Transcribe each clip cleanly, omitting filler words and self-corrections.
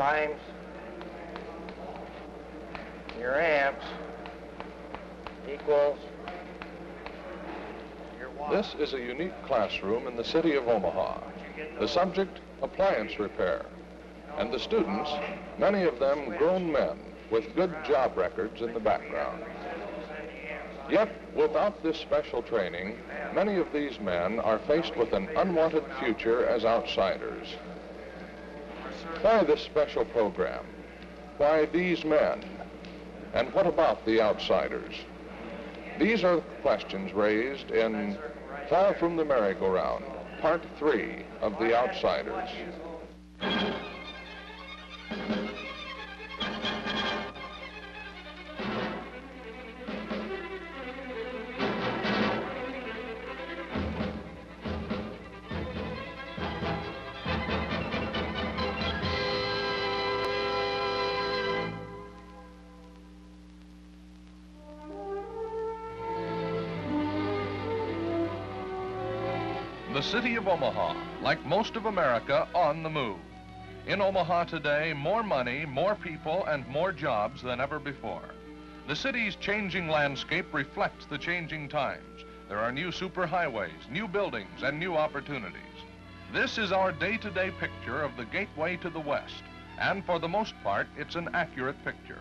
times your amps equals your watt. This is a unique classroom in the city of Omaha. The subject, appliance repair. And the students, many of them grown men with good job records in the background. Yet, without this special training, many of these men are faced with an unwanted future as outsiders. Why this special program? Why these men? And what about the outsiders? These are the questions raised in Far From the Merry-Go-Round, Part 3 of The Outsiders. The city of Omaha, like most of America, on the move. In Omaha today, more money, more people, and more jobs than ever before. The city's changing landscape reflects the changing times. There are new superhighways, new buildings, and new opportunities. This is our day-to-day picture of the gateway to the West, and for the most part, it's an accurate picture.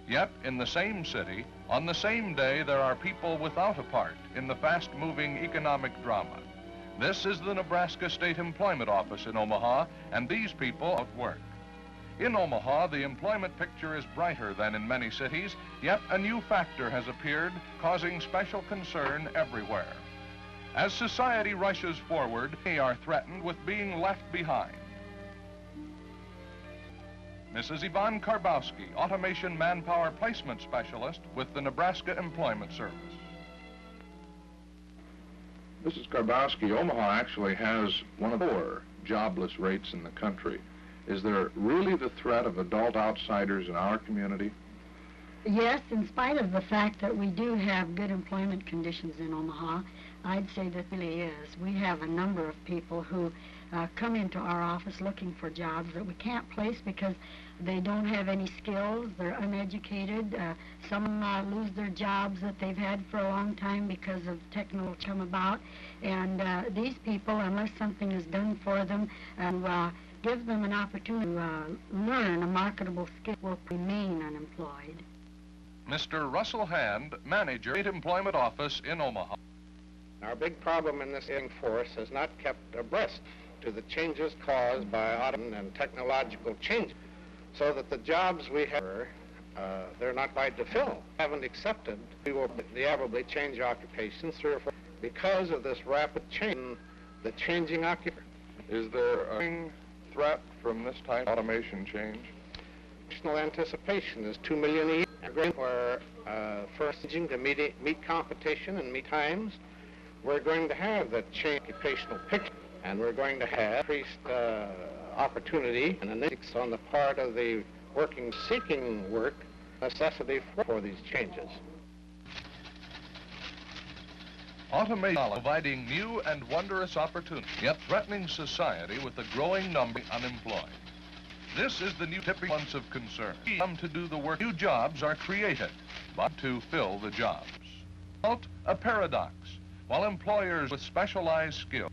Yet, in the same city, on the same day, there are people without a part in the fast-moving economic drama. This is the Nebraska State Employment Office in Omaha, and these people at work. In Omaha, the employment picture is brighter than in many cities, yet a new factor has appeared, causing special concern everywhere. As society rushes forward, they are threatened with being left behind. Mrs. Yvonne Karbowski, Automation Manpower Placement Specialist with the Nebraska Employment Service. Mrs. Karbowski, Omaha actually has one of the lower jobless rates in the country. Is there really the threat of adult outsiders in our community? Yes, in spite of the fact that we do have good employment conditions in Omaha, I'd say that really is. We have a number of people who come into our office looking for jobs that we can't place because they don't have any skills, they're uneducated. Some lose their jobs that they've had for a long time because of technology come about. And these people, unless something is done for them and give them an opportunity to learn a marketable skill, will remain unemployed. Mr. Russell Hand, Manager, State Employment Office in Omaha. Our big problem in this force has not kept abreast to the changes caused by automation and technological change, so that the jobs we have, they're not quite to fill. Haven't accepted. We will inevitably change occupations 3 or 4 because of this rapid change, the changing occupation. Is there a threat from this type of automation change? National anticipation is 2 million a year. Where first to meet competition and meet times, we're going to have the change occupational picture, and we're going to have increased opportunity and analytics on the part of the working, seeking work, necessity for these changes. Automation providing new and wondrous opportunities, yet threatening society with a growing number of unemployed. This is the new tipping point of concern. Come to do the work. New jobs are created, but to fill the jobs. A paradox. While employers with specialized skills,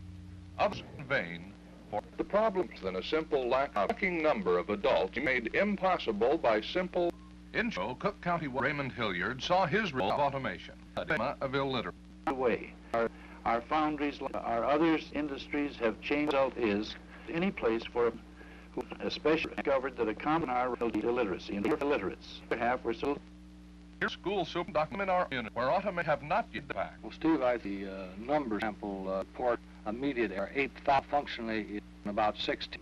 others in vain for the problems than a simple lack of working number of adults made impossible by simple. In Cook County, Raymond Hilliard saw his role of automation, a dilemma of illiterate. Way. Our foundries, our other industries have changed. Result is any place for who especially discovered that a common illiteracy and illiterates. Half were still. Here, school super document our unit where automate have not yet back. Well, Steve, I the number sample report immediate error 8,000 functionally in about 16.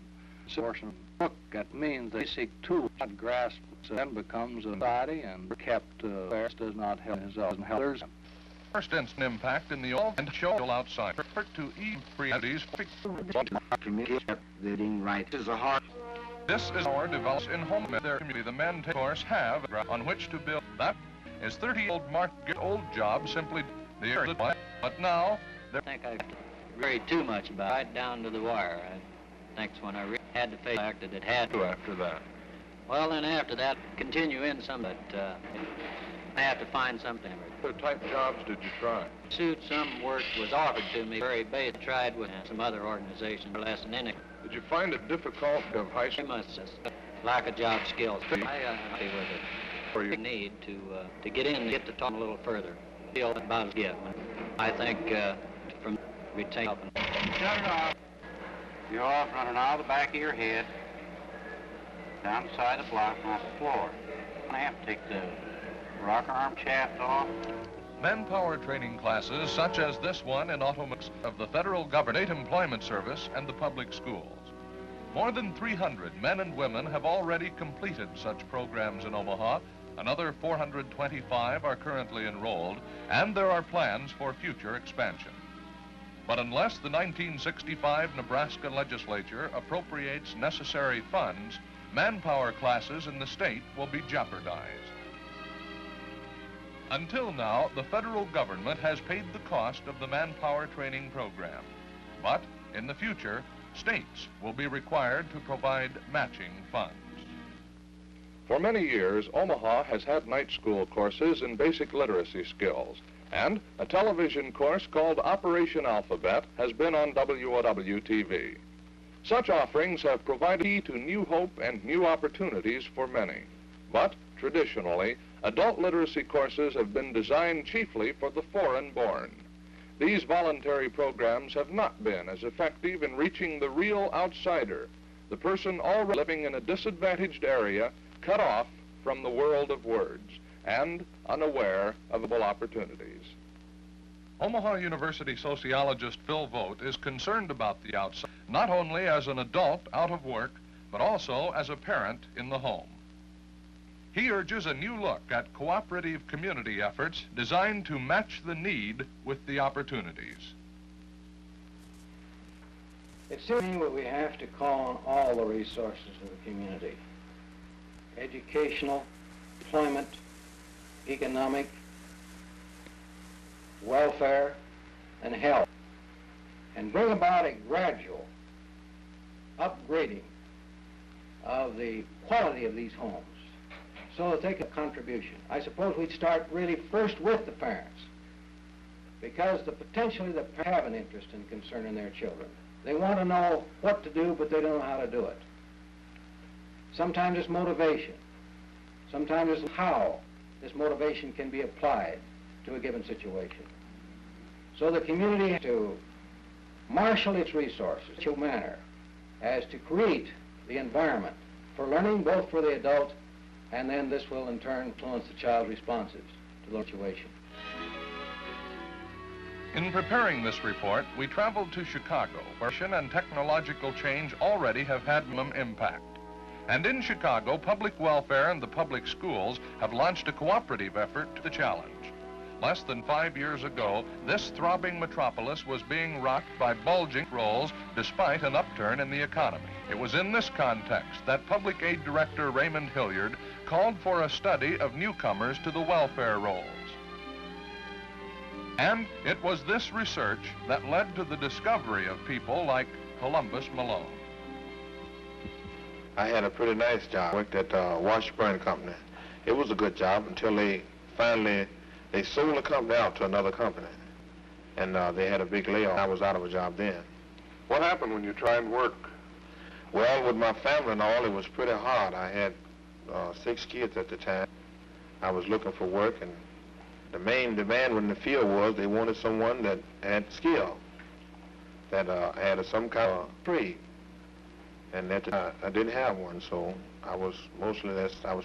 Portion book that means the basic tool not grasped then becomes a society and kept does not help his others. First instant impact in the old and show outside to even realities. Reading right is a hard. This is our develops in home their community. The men, of course, have on which to build. That is 30-year-old Mark old job simply the area. But now, I think I worried too much about it, right down to the wire. I think when I had to face the fact that it had to after that. Well, then after that, continue in some, but I have to find something. What type of jobs did you try? Suit some work was offered to me. Very basic. Tried with some other organizations, less than any. Did you find it difficult of high I school? must lack of job skills. I happy with it. For you? Need to get in and get to talk a little further. Feel about it. I think from retain. Shut it off. You're off running out of the back of your head, down the side of the block, and off the floor. I have to take the rocker arm shaft off. Manpower training classes, such as this one in automobiles of the federal government, state employment service, and the public schools. More than 300 men and women have already completed such programs in Omaha. Another 425 are currently enrolled, and there are plans for future expansion. But unless the 1965 Nebraska legislature appropriates necessary funds, manpower classes in the state will be jeopardized. Until now, the federal government has paid the cost of the manpower training program. But in the future, states will be required to provide matching funds. For many years, Omaha has had night school courses in basic literacy skills, and a television course called Operation Alphabet has been on WOW-TV. Such offerings have provided key to new hope and new opportunities for many. But traditionally, adult literacy courses have been designed chiefly for the foreign-born. These voluntary programs have not been as effective in reaching the real outsider, the person already living in a disadvantaged area, cut off from the world of words, and unaware of available opportunities. Omaha University sociologist Phil Vogt is concerned about the outside, not only as an adult out of work, but also as a parent in the home. He urges a new look at cooperative community efforts designed to match the need with the opportunities. It's something that we have to call on all the resources of the community. Educational, employment, economic, welfare, and health, and bring about a gradual upgrading of the quality of these homes so that they can contribution. I suppose we'd start really first with the parents, because potentially the parents have an interest and concern in their children. They want to know what to do, but they don't know how to do it. Sometimes it's motivation. Sometimes it's how this motivation can be applied to a given situation. So the community has to marshal its resources in such a manner as to create the environment for learning, both for the adult, and then this will in turn influence the child's responses to the situation. In preparing this report, we traveled to Chicago, where innovation and technological change already have had minimum impact. And in Chicago, public welfare and the public schools have launched a cooperative effort to the challenge. Less than 5 years ago, this throbbing metropolis was being rocked by bulging rolls despite an upturn in the economy. It was in this context that Public Aid Director Raymond Hilliard called for a study of newcomers to the welfare rolls. And it was this research that led to the discovery of people like Columbus Malone. I had a pretty nice job. I worked at Washburn Company. It was a good job until they sold the company out to another company. And they had a big layoff. I was out of a job then. What happened when you tried to work? Well, with my family and all, it was pretty hard. I had 6 kids at the time. I was looking for work, and the main demand in the field was they wanted someone that had skill, that had some kind of trade. And that I didn't have one, so I was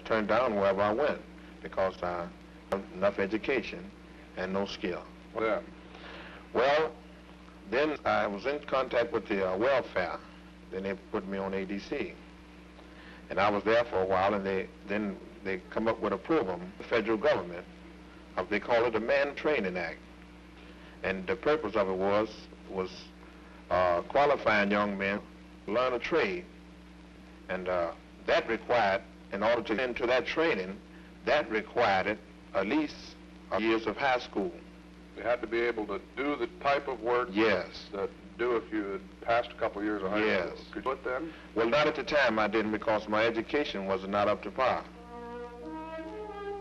turned down wherever I went because I had enough education and no skill. Yeah. Well, then I was in contact with the welfare. Then they put me on ADC. And I was there for a while, and they come up with a program, the federal government, they call it the Man Training Act. And the purpose of it was qualifying young men to learn a trade. And that required, in order to get into that training, that required at least years of high school. You had to be able to do the type of work yes. that do if you had passed a couple years of high Yes. school. Could you do it then? Well, not at the time I didn't, because my education was not up to par.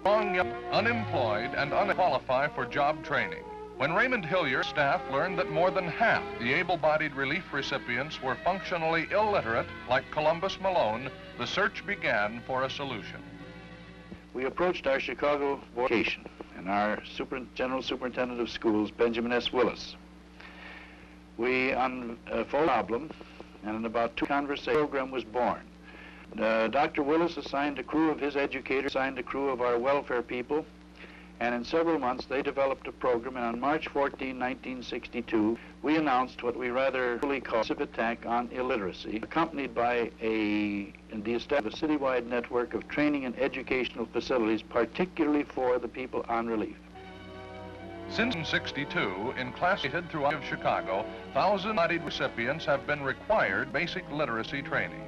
Young, unemployed, and unqualified for job training. When Raymond Hillier's staff learned that more than half the able-bodied relief recipients were functionally illiterate, like Columbus Malone, the search began for a solution. We approached our Chicago Board of Education and our General Superintendent of Schools, Benjamin S. Willis. We unfolded a problem, and in about 2 conversations, the program was born. Dr. Willis assigned a crew of his educators, assigned a crew of our welfare people, and in several months they developed a program, and on March 14, 1962, we announced what we rather really call a attack on illiteracy, accompanied by the establishment of a citywide network of training and educational facilities, particularly for the people on relief. Since 1962, in classes throughout Chicago, thousand-bodied recipients have been required basic literacy training.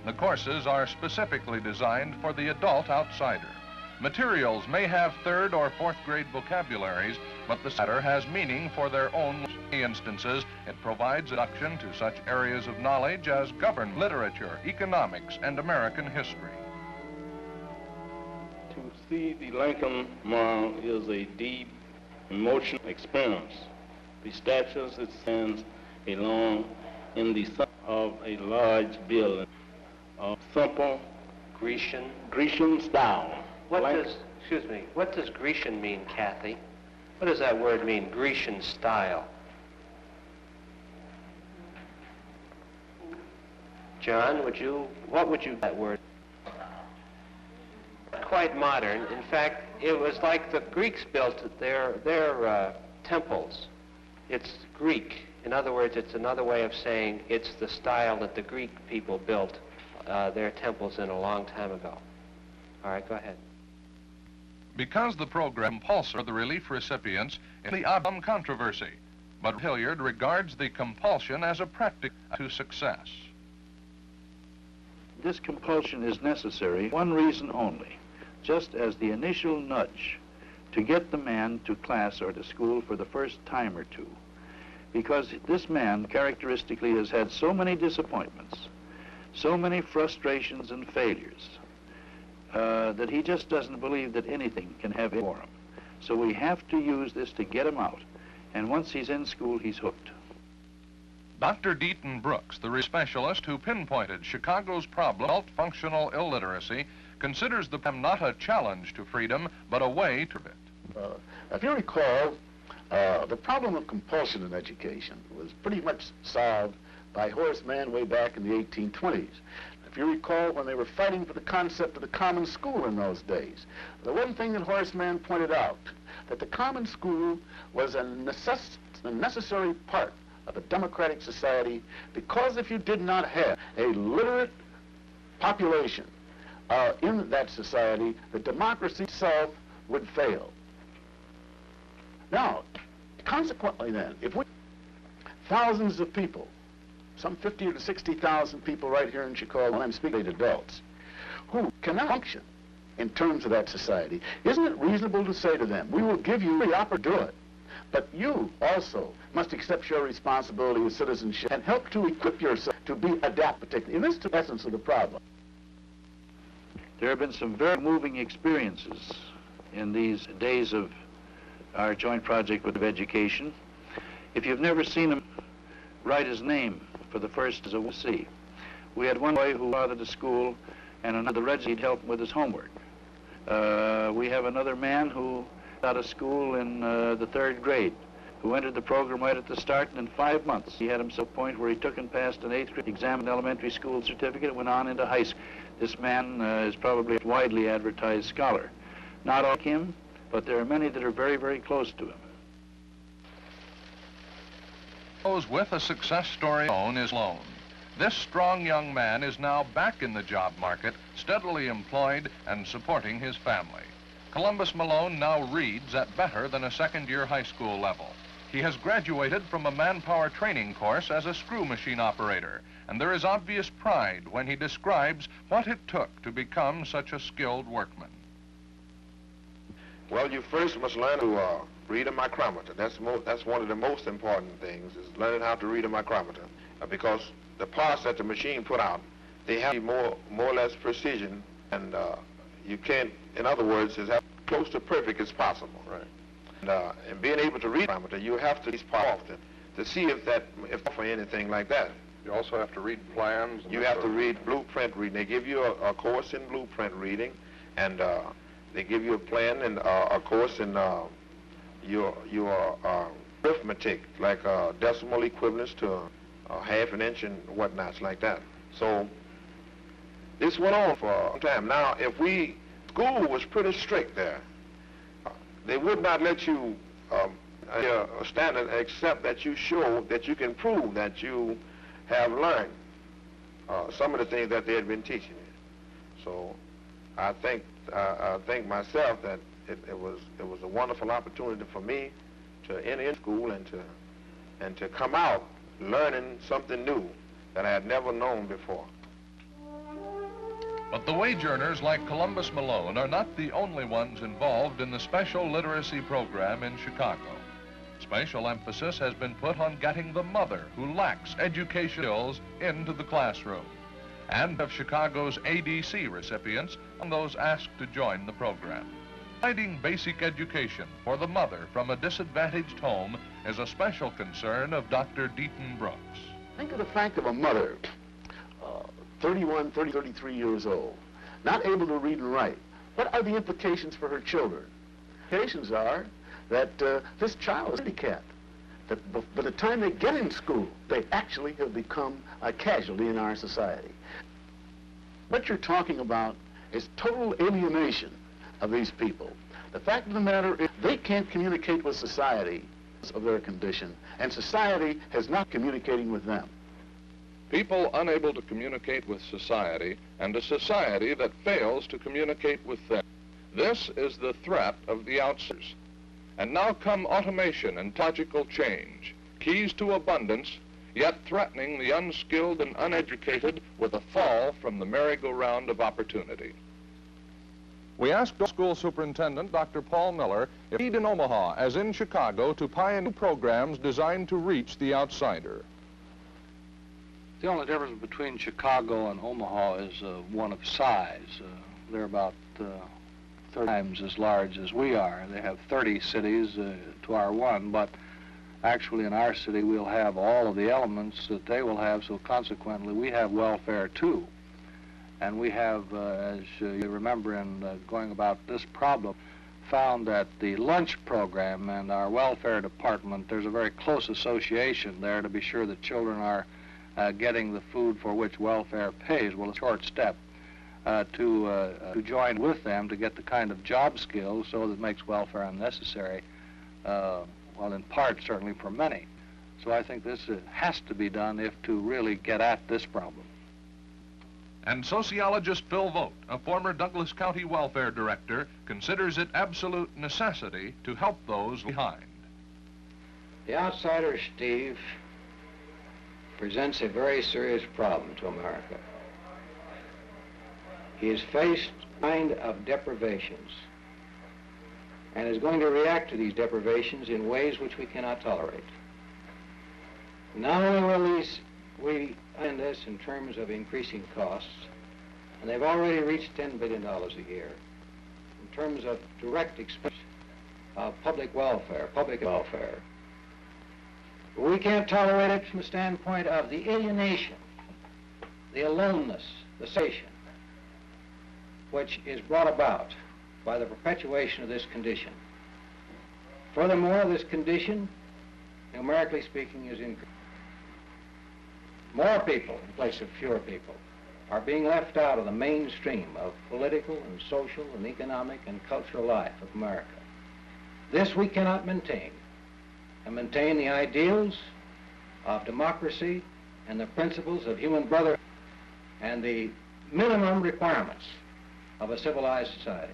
The courses are specifically designed for the adult outsider. Materials may have 3rd or 4th grade vocabularies, but the latter has meaning for their own instances. It provides introduction to such areas of knowledge as government, literature, economics, and American history. To see the Lincoln Memorial is a deep emotional experience. The statue it stands along in the center of a large building of simple Grecian style. What does Grecian mean, Kathy? What does that word mean, Grecian style? John, what would you that word? Quite modern. In fact, it was like the Greeks built their temples. It's Greek. In other words, it's another way of saying it's the style that the Greek people built their temples in a long time ago. All right, go ahead. Because the program compulsory for the relief recipients is the object of controversy, but Hilliard regards the compulsion as a practice to success. This compulsion is necessary, one reason only, just as the initial nudge to get the man to class or to school for the first time or two. Because this man characteristically has had so many disappointments, so many frustrations and failures, that he just doesn't believe that anything can have it for him. So we have to use this to get him out, and once he's in school, he's hooked. Dr. Deaton Brooks, the specialist who pinpointed Chicago's problem of functional illiteracy, considers the problem not a challenge to freedom, but a way to it. If you recall, the problem of compulsion in education was pretty much solved by Horace Mann way back in the 1820s. If you recall, when they were fighting for the concept of the common school in those days, the one thing that Horace Mann pointed out, that the common school was a necessary part of a democratic society, because if you did not have a literate population in that society, the democracy itself would fail. Now, consequently then, if we thousands of people, some 50 to 60,000 people right here in Chicago, and I'm speaking to adults, who cannot function in terms of that society, isn't it reasonable to say to them, we will give you the opportunity to do it, but you also must accept your responsibility as citizenship and help to equip yourself to be adaptive. And this is the essence of the problem. There have been some very moving experiences in these days of our joint project with education. If you've never seen him write his name for the first as a see. We had one boy who bothered to school, and another registered help with his homework. We have another man who out of school in the 3rd grade, who entered the program right at the start, and in 5 months he had himself a point where he took and passed an 8th grade exam and elementary school certificate and went on into high school. This man is probably a widely advertised scholar. Not all like him, but there are many that are very, very close to him. Those with a success story known is Loan. This strong young man is now back in the job market, steadily employed and supporting his family. Columbus Malone now reads at better than a 2nd-year high school level. He has graduated from a manpower training course as a screw machine operator, and there is obvious pride when he describes what it took to become such a skilled workman. Well, you first must learn to read a micrometer. That's one of the most important things, is learning how to read a micrometer, because the parts that the machine put out, they have more or less precision, and you can't, in other words, is as close to perfect as possible. Right. And being able to read a micrometer, you have to read parts often to see if for anything like that. You also have to read plans. You have to read blueprint reading. They give you a course in blueprint reading, and they give you a plan and a course in your arithmetic, like decimal equivalents to half an inch and whatnots like that. So this went on for a time. Now, school was pretty strict there. They would not let you a standard except that you show that you can prove that you have learned some of the things that they had been teaching you. So I think myself that it was a wonderful opportunity for me to enter in school and to come out learning something new that I had never known before. But the wage earners like Columbus Malone are not the only ones involved in the special literacy program in Chicago. Special emphasis has been put on getting the mother who lacks education skills into the classroom, and of Chicago's ADC recipients on those asked to join the program. Providing basic education for the mother from a disadvantaged home is a special concern of Dr. Deaton Brooks. Think of the fact of a mother, 31, 30, 33 years old, not able to read and write. What are the implications for her children? The implications are that this child is handicapped. That by the time they get in school, they actually have become a casualty in our society. What you're talking about is total alienation of these people. The fact of the matter is they can't communicate with society of their condition, and society has not communicating with them. People unable to communicate with society, and a society that fails to communicate with them. This is the threat of the outsiders. And now come automation and technological change, keys to abundance, yet threatening the unskilled and uneducated with a fall from the merry-go-round of opportunity. We asked school superintendent Dr. Paul Miller if he'd in Omaha, as in Chicago, to pioneer programs designed to reach the outsider. The only difference between Chicago and Omaha is one of size. They're about 30 times as large as we are. They have 30 cities to our one, but actually in our city we'll have all of the elements that they will have, so consequently we have welfare too. And we have, as you remember in going about this problem, found that the lunch program and our welfare department, there's a very close association there to be sure that children are getting the food for which welfare pays. Well, a short step to join with them to get the kind of job skills so that it makes welfare unnecessary, well, in part, certainly for many. So I think this has to be done if to really get at this problem. And sociologist Phil Vogt, a former Douglas County welfare director, considers it absolute necessity to help those behind. The outsider, Steve, presents a very serious problem to America. He is faced with a kind of deprivations and is going to react to these deprivations in ways which we cannot tolerate. Not only will we end this in terms of increasing costs, and they've already reached $10 billion a year, in terms of direct expense of public welfare, we can't tolerate it from the standpoint of the alienation, the aloneness, the separation, which is brought about by the perpetuation of this condition. Furthermore, this condition, numerically speaking, is increasing. More people in place of fewer people are being left out of the mainstream of political and social and economic and cultural life of America. This we cannot maintain, and maintain the ideals of democracy and the principles of human brotherhood and the minimum requirements of a civilized society.